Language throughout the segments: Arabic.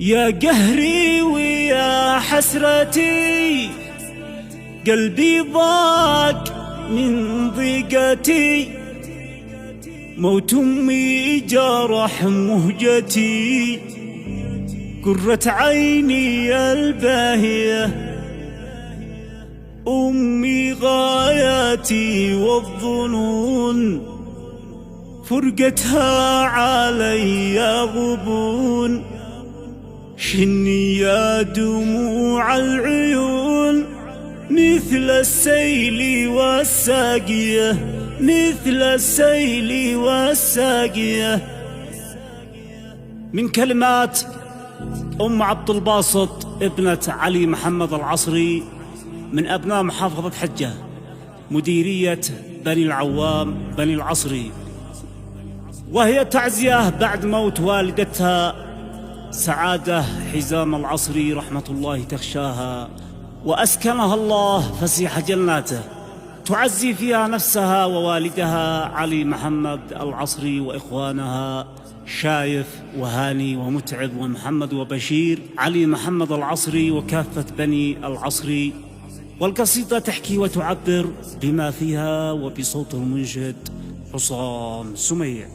يا قهري ويا حسرتي، قلبي ضاق من ضيقتي، موت أمي جرح مهجتي، قرة عيني الباهية، أمي غاياتي والظنون، فرقتها علي غبون، شني يا دموع العيون، مثل السيل والساقية، مثل السيل والساقية. من كلمات أم عبد الباسط ابنة علي محمد العصري، من أبناء محافظة حجة، مديرية بني العوام بني العصري، وهي تعزية بعد موت والدتها سعادة حزام العصري رحمة الله تغشاها وأسكنها الله فسيح جناته. تعزي فيها نفسها ووالدها علي محمد العصري وإخوانها شايف وهاني ومتعب ومحمد وبشير علي محمد العصري وكافة بني العصري. والقصيدة تحكي وتعبر بما فيها وبصوت المنشد حسام سميع.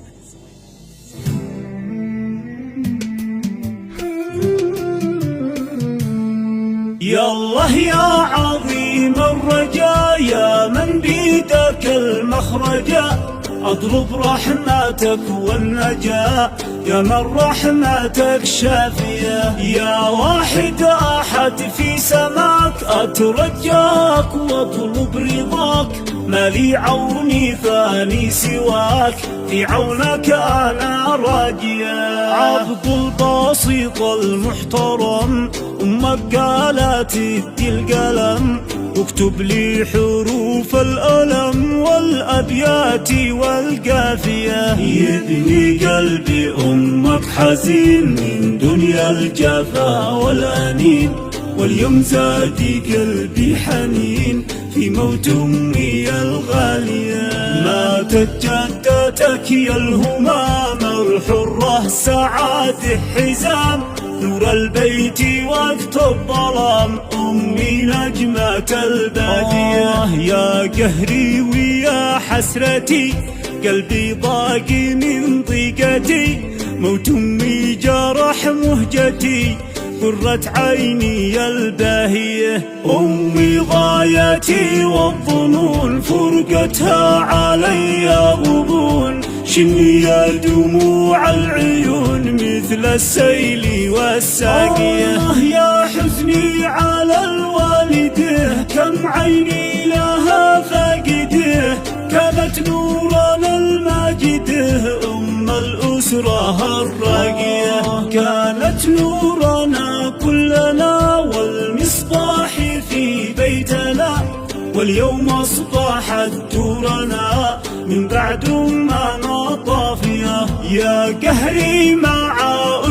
يا الله يا عظيم الرجاء، يا من بيدك المخرجا، اطلب رحمتك والنجاة، يا من رحمتك شافية، يا واحد احد في سماك، اترجاك واطلب رضاك، ما لي عوني ثاني سواك، في عونك انا راجيا. عبد الباسط المحترم، امك قالت ادي القلم، واكتب لي حروف الألم والأبيات والقافية. يبني قلبي أمك حزين من دنيا الجفا والأنين، واليوم زادي قلبي حنين في موت أمي الغالية. ماتت جدتك يا الهمام الحرة سعادة حزام، نور البيت وقت الظلام، أمي نجمة البادية. يا قهري ويا حسرتي، قلبي ضاق من ضيقتي، موت أمي جرح مهجتي، قرة عيني الباهية، أمي غايتي والظنون، فرقتها علي غبون، شني يا دموع العيون، مثل السيل والساقية. يا حزني على الوالده، كم عيني لها فاقده، كانت نورنا الماجده، أم الأسرة الراقية، كانت نورنا كلنا والمصباح في بيتنا، واليوم أصبحت دورنا من بعد أمنا طافية. يا قهري مع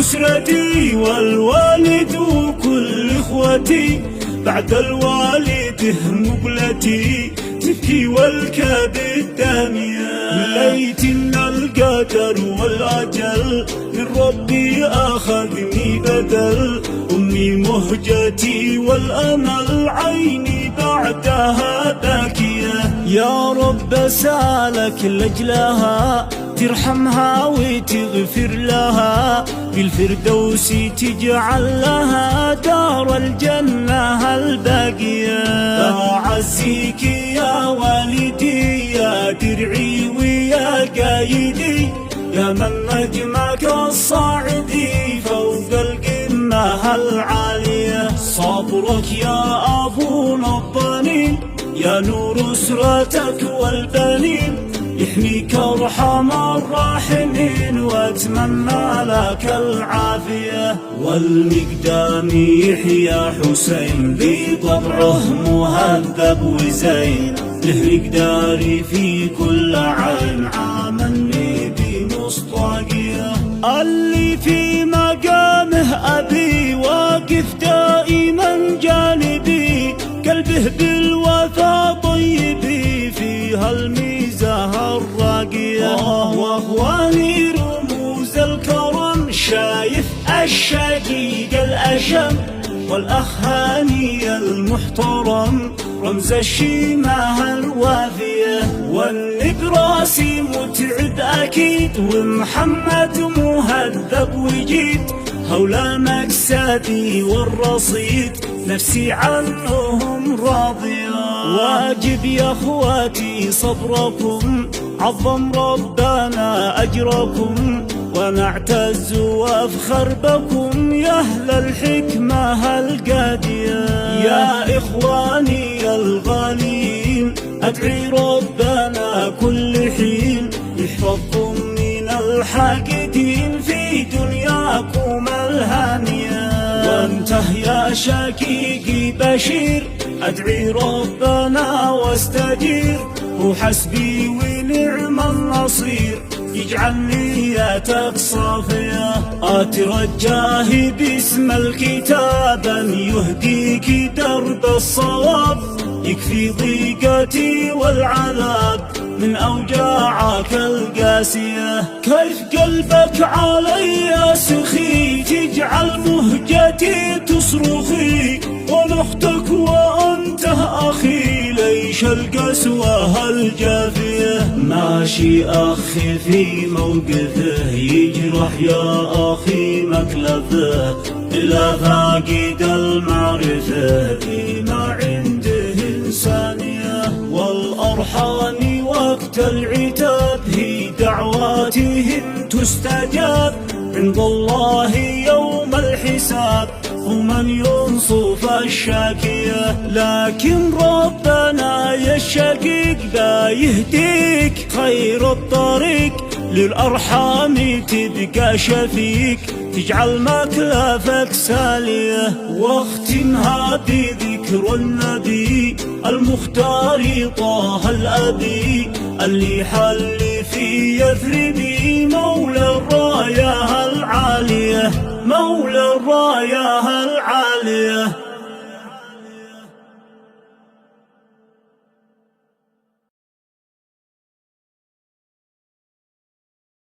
أسرتي والوالد وكل إخوتي، بعد الوالد مقلتي تبكي والكبد دامية. ليت إن القدر والأجل من ربي أخذني بدل، أمي مهجتي والأمل عيني بعدها باكية. يا رب سالك لأجلها ترحمها وتغفر لها، في الفردوس تجعل لها دار الجنة الباقية. أعزيك يا والدي، يا درعي ويا قايدي، يا من نجمك الصاعدي فوق القمة العالية. صبرك يا أبونا الضنين، يا نور أسرتك والبنين، يحميك أرحم الراحمين، وأتمنى لك العافية. والمقدام يحيى حسين، بطبعه مهذب وزين، له مقداري في كل عين، عاملني بمصطاقية. اللي في مقامه أبي واقف دائما جانبي، قلبه بالوفا طيبي، فيها الميزة الراقية. واخواني رموز الكرم شايف الشقيق الأشم والأخ هاني المحترم رمز الشيمة الوافية، والنبراسي متعب أكيد ومحمد مهذب وجيد، هولا مكسدي والرصيد نفسي عنهم راضية. واجب يا اخواتي صبركم عظم ربنا أجركم، ونعتز وافخر بكم يا أهل الحكمة القادية. يا إخواني الغالين أدعي ربنا كل حين يحفظكم من الحاقدين في دنياكم الهانية. وانته يا شقيقي بشير أدعي ربنا واستجير، وحسبي ونعم النصير يجعل نياتك صافية. أترجاه باسم الكتاب أن يهديك درب الصواب، يكفي ضيقتي والعذاب من أوجاعك القاسية. كيف قلبك علي سخي تجعل مهجتي تصرخي، ونختك وأنت أخي ليش القسوة الجافية. ماشي أخي في موقفه يجرح يا أخي مكلفه، إلى فاقد المعرفة ما عنده إنسانية. والأرحام وقت العتاب هي دعواتهم تستجاب عند الله يوم الحساب، ومن ينصف الشاكية. لكن ربنا يا الشقيق بيهديك خير الطريق، للأرحام تبقى شفيق تجعل مكلفك سالية. واختمها بذكر النبي المختار طه الأبي اللي حل في يثرب